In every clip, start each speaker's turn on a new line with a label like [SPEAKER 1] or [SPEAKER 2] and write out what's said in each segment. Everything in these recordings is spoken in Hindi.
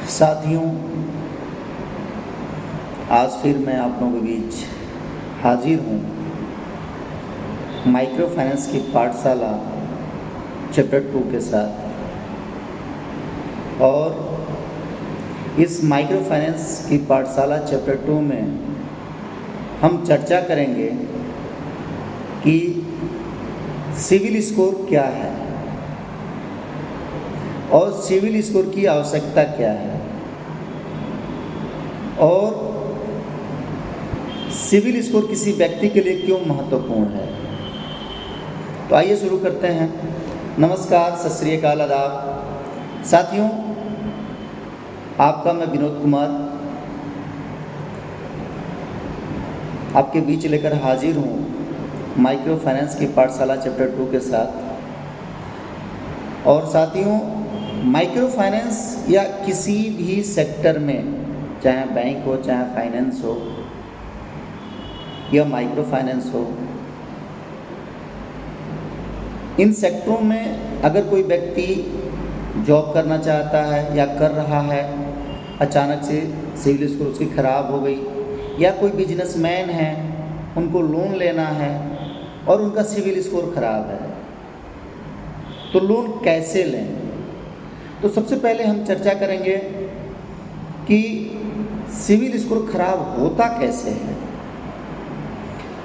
[SPEAKER 1] साथियों, आज फिर मैं आप लोगों के बीच हाजिर हूँ माइक्रो फाइनेंस की पाठशाला चैप्टर 2 के साथ। और इस माइक्रो फाइनेंस की पाठशाला चैप्टर 2 में हम चर्चा करेंगे कि सिविल स्कोर क्या है और सिविल स्कोर की आवश्यकता क्या है और सिविल स्कोर किसी व्यक्ति के लिए क्यों महत्वपूर्ण है। तो आइए शुरू करते हैं। नमस्कार, सत श्री अकाल, आदाब। साथियों, आपका मैं विनोद कुमार आपके बीच लेकर हाजिर हूँ माइक्रो फाइनेंस की पाठशाला चैप्टर 2 के साथ। और साथियों, माइक्रो फाइनेंस या किसी भी सेक्टर में, चाहे बैंक हो, चाहे फाइनेंस हो या माइक्रो फाइनेंस हो, इन सेक्टरों में अगर कोई व्यक्ति जॉब करना चाहता है या कर रहा है, अचानक से सिविल स्कोर उसकी ख़राब हो गई, या कोई बिजनेसमैन है, उनको लोन लेना है और उनका सिविल स्कोर ख़राब है, तो लोन कैसे लें। तो सबसे पहले हम चर्चा करेंगे कि सिविल स्कोर खराब होता कैसे है।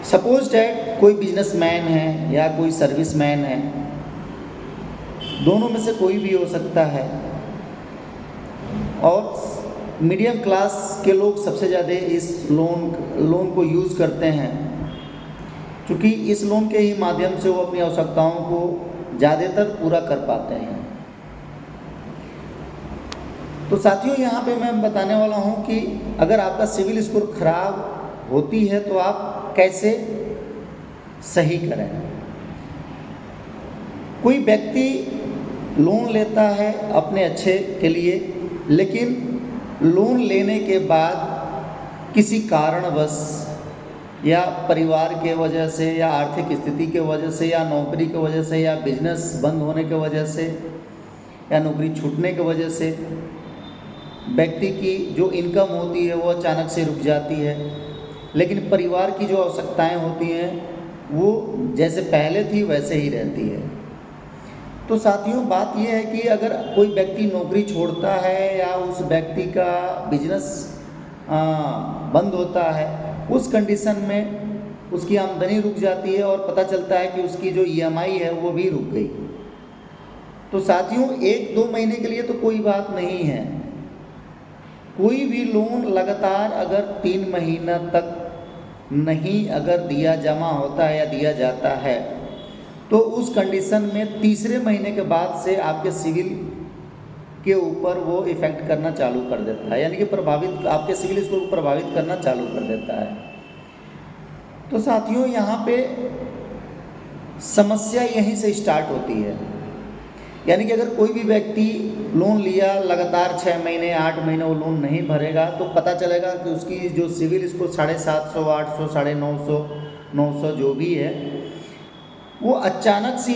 [SPEAKER 1] सपोज डैट कोई बिजनेसमैन है या कोई सर्विसमैन है, दोनों में से कोई भी हो सकता है, और मीडियम क्लास के लोग सबसे ज़्यादा इस लोन को यूज़ करते हैं, क्योंकि इस लोन के ही माध्यम से वो अपनी आवश्यकताओं को ज़्यादातर पूरा कर पाते हैं। तो साथियों, यहाँ पे मैं बताने वाला हूँ कि अगर आपका सिविल स्कोर खराब होती है तो आप कैसे सही करें। कोई व्यक्ति लोन लेता है अपने अच्छे के लिए, लेकिन लोन लेने के बाद किसी कारणवश या परिवार के वजह से या आर्थिक स्थिति के वजह से या नौकरी की वजह से या बिजनेस बंद होने की वजह से या नौकरी छूटने की वजह से व्यक्ति की जो इनकम होती है वो अचानक से रुक जाती है, लेकिन परिवार की जो आवश्यकताएं होती हैं वो जैसे पहले थी वैसे ही रहती है। तो साथियों, बात यह है कि अगर कोई व्यक्ति नौकरी छोड़ता है या उस व्यक्ति का बिजनेस बंद होता है, उस कंडीशन में उसकी आमदनी रुक जाती है और पता चलता है कि उसकी जो EMI है वो भी रुक गई। तो साथियों, 1-2 महीने के लिए तो कोई बात नहीं है। कोई भी लोन लगातार अगर 3 महीना तक नहीं अगर जमा होता है या दिया जाता है, तो उस कंडीशन में तीसरे महीने के बाद से आपके सिविल के ऊपर वो इफ़ेक्ट करना चालू कर देता है, यानी कि आपके सिविल स्कोर को प्रभावित करना चालू कर देता है। तो साथियों, यहाँ पे समस्या यहीं से स्टार्ट होती है। यानी कि अगर कोई भी व्यक्ति लोन लिया, लगातार 6 महीने 8 महीने वो लोन नहीं भरेगा, तो पता चलेगा कि उसकी जो सिविल स्कोर 750, 800, 950, 900 जो भी है, वो अचानक सी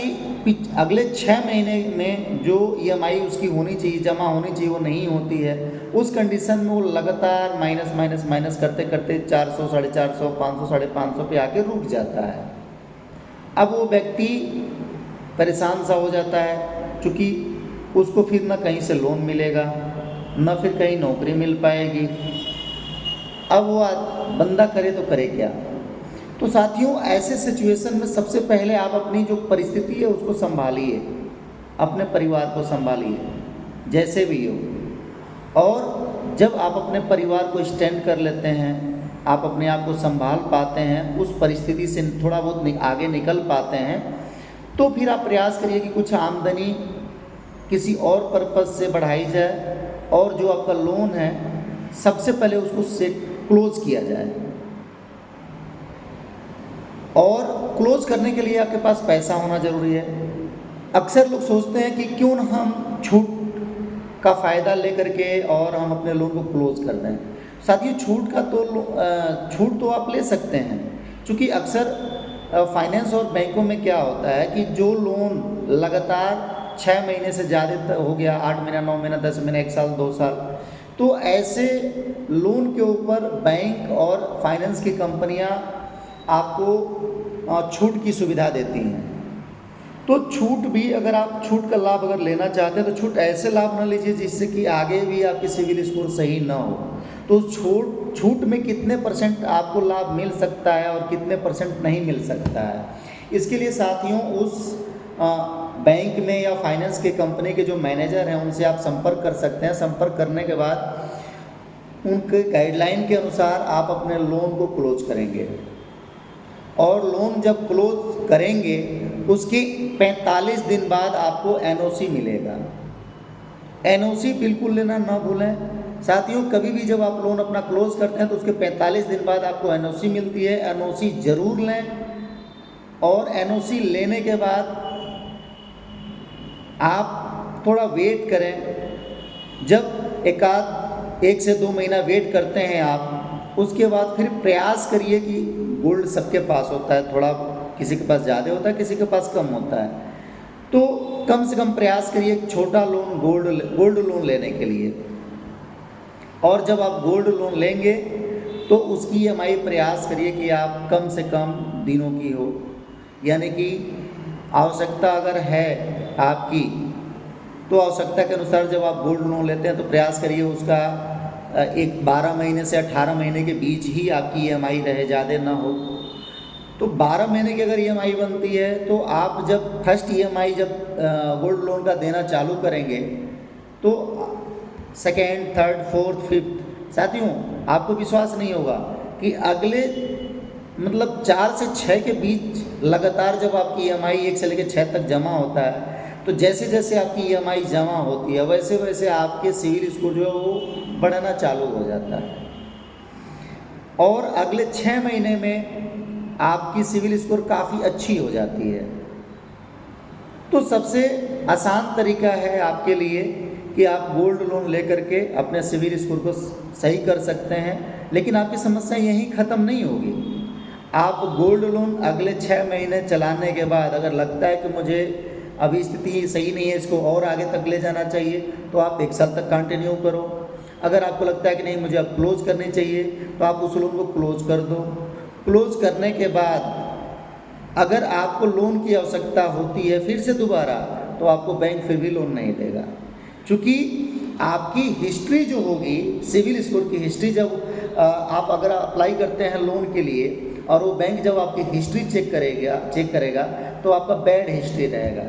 [SPEAKER 1] अगले 6 महीने में जो EMI उसकी होनी चाहिए, जमा होनी चाहिए, वो नहीं होती है। उस कंडीशन में वो लगातार माइनस करते करते 400, 450, 500, 550 पे आके रुक जाता है। अब वो व्यक्ति परेशान सा हो जाता है, क्योंकि उसको फिर ना कहीं से लोन मिलेगा, ना फिर कहीं नौकरी मिल पाएगी। अब वो बंदा करे तो करे क्या। तो साथियों, ऐसे सिचुएशन में सबसे पहले आप अपनी जो परिस्थिति है उसको संभालिए, अपने परिवार को संभालिए जैसे भी हो। और जब आप अपने परिवार को स्टैंड कर लेते हैं, आप अपने आप को संभाल पाते हैं, उस परिस्थिति से थोड़ा बहुत आगे निकल पाते हैं, तो फिर आप प्रयास करिए कि कुछ आमदनी किसी और पर्पज़ से बढ़ाई जाए और जो आपका लोन है सबसे पहले उसको से क्लोज़ किया जाए। और क्लोज़ करने के लिए आपके पास पैसा होना ज़रूरी है। अक्सर लोग सोचते हैं कि क्यों ना हम छूट का फ़ायदा लेकर के और हम अपने लोन को क्लोज़ कर दें। साथियों, छूट तो आप ले सकते हैं, क्योंकि अक्सर फाइनेंस और बैंकों में क्या होता है कि जो लोन लगातार 6 महीने से ज़्यादा हो गया, 8 महीना, 9 महीना, 10 महीना, 1 साल, 2 साल, तो ऐसे लोन के ऊपर बैंक और फाइनेंस की कंपनियां आपको छूट की सुविधा देती हैं। तो छूट भी, अगर आप छूट का लाभ अगर लेना चाहते हैं तो छूट ऐसे लाभ ना लीजिए जिससे कि आगे भी आपकी सिविल स्कोर सही ना हो। तो छूट में कितने % आपको लाभ मिल सकता है और कितने % नहीं मिल सकता है, इसके लिए साथियों उस बैंक में या फाइनेंस के कंपनी के जो मैनेजर हैं उनसे आप संपर्क कर सकते हैं। संपर्क करने के बाद उनके गाइडलाइन के अनुसार आप अपने लोन को क्लोज करेंगे, और लोन जब क्लोज करेंगे उसके 45 दिन बाद आपको NOC मिलेगा। NOC बिल्कुल लेना ना भूलें साथियों। कभी भी जब आप लोन अपना क्लोज करते हैं तो उसके 45 दिन बाद आपको NOC मिलती है। NOC ज़रूर लें, और NOC लेने के बाद आप थोड़ा वेट करें। जब 1 से 2 महीना वेट करते हैं आप, उसके बाद फिर प्रयास करिए कि गोल्ड सबके पास होता है, थोड़ा किसी के पास ज़्यादा होता है, किसी के पास कम होता है, तो कम से कम प्रयास करिए छोटा लोन गोल्ड लोन लेने के लिए। और जब आप गोल्ड लोन लेंगे तो उसकी EMI प्रयास करिए कि आप कम से कम दिनों की हो, यानी कि आवश्यकता अगर है आपकी तो आवश्यकता के अनुसार जब आप गोल्ड लोन लेते हैं तो प्रयास करिए उसका 12 महीने से 18 महीने के बीच ही आपकी EMI रहे, ज़्यादा ना हो। तो 12 महीने की अगर EMI बनती है तो आप जब फर्स्ट EMI जब गोल्ड लोन का देना चालू करेंगे तो सेकेंड, थर्ड, फोर्थ, फिफ्थ, साथियों आपको विश्वास नहीं होगा कि अगले 4 से 6 के बीच लगातार जब आपकी EMI 1 से लेकर 6 तक जमा होता है, तो जैसे जैसे आपकी EMI जमा होती है वैसे वैसे आपके सिविल स्कोर जो है वो बढ़ना चालू हो जाता है, और अगले 6 महीने में आपकी सिविल स्कोर काफ़ी अच्छी हो जाती है। तो सबसे आसान तरीका है आपके लिए कि आप गोल्ड लोन लेकर के अपने सिविल स्कोर को सही कर सकते हैं। लेकिन आपकी समस्या यहीं ख़त्म नहीं होगी। आप गोल्ड लोन अगले 6 महीने चलाने के बाद अगर लगता है कि मुझे अभी स्थिति सही नहीं है, इसको और आगे तक ले जाना चाहिए, तो आप 1 साल तक कंटिन्यू करो। अगर आपको लगता है कि नहीं मुझे अब क्लोज करनी चाहिए तो आप उस लोन को क्लोज कर दो। क्लोज करने के बाद अगर आपको लोन की आवश्यकता होती है फिर से दोबारा, तो आपको बैंक फिर भी लोन नहीं देगा, क्योंकि आपकी हिस्ट्री जो होगी, सिविल स्कोर की हिस्ट्री, जब आप अगर अप्लाई करते हैं लोन के लिए और वो बैंक जब आपकी हिस्ट्री चेक करेगा तो आपका बैड हिस्ट्री रहेगा,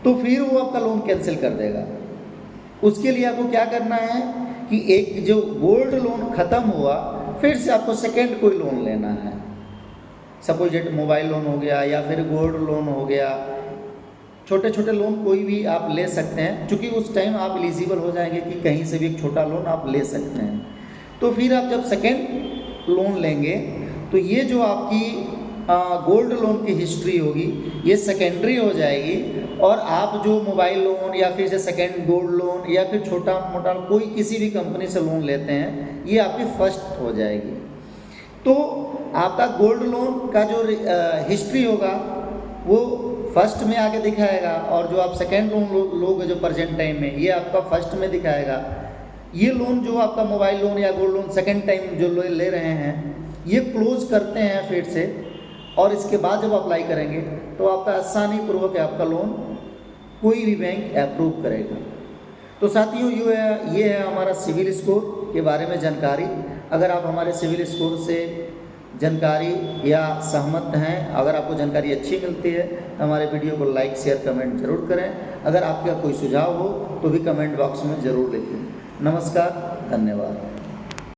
[SPEAKER 1] तो फिर वो आपका लोन कैंसिल कर देगा। उसके लिए आपको क्या करना है कि एक जो गोल्ड लोन ख़त्म हुआ फिर से आपको सेकेंड कोई लोन लेना है। सपोजिट मोबाइल लोन हो गया या फिर गोल्ड लोन हो गया, छोटे छोटे लोन कोई भी आप ले सकते हैं, क्योंकि उस टाइम आप एलिजिबल हो जाएंगे कि कहीं से भी एक छोटा लोन आप ले सकते हैं। तो फिर आप जब सेकेंड लोन लेंगे तो ये जो आपकी गोल्ड लोन की हिस्ट्री होगी ये सेकेंडरी हो जाएगी, और आप जो मोबाइल लोन या फिर से सेकेंड गोल्ड लोन या फिर छोटा मोटा कोई किसी भी कंपनी से लोन लेते हैं ये आपकी फर्स्ट हो जाएगी। तो आपका गोल्ड लोन का जो हिस्ट्री होगा वो फर्स्ट में आके दिखाएगा, और जो आप सेकेंड लोन लोगे जो प्रेजेंट टाइम में, ये आपका फर्स्ट में दिखाएगा। ये लोन जो आपका मोबाइल लोन या गोल्ड लोन सेकेंड टाइम जो ले रहे हैं ये क्लोज करते हैं फिर से, और इसके बाद जब अप्लाई करेंगे तो आपका आसानी पूर्वक आपका लोन कोई भी बैंक अप्रूव करेगा। तो साथियों ये है हमारा सिविल स्कोर के बारे में जानकारी। अगर आप हमारे सिविल स्कोर से जानकारी या सहमत हैं, अगर आपको जानकारी अच्छी मिलती है तो हमारे वीडियो को लाइक, शेयर, कमेंट जरूर करें। अगर आपका कोई सुझाव हो तो भी कमेंट बॉक्स में ज़रूर लिखें। नमस्कार, धन्यवाद।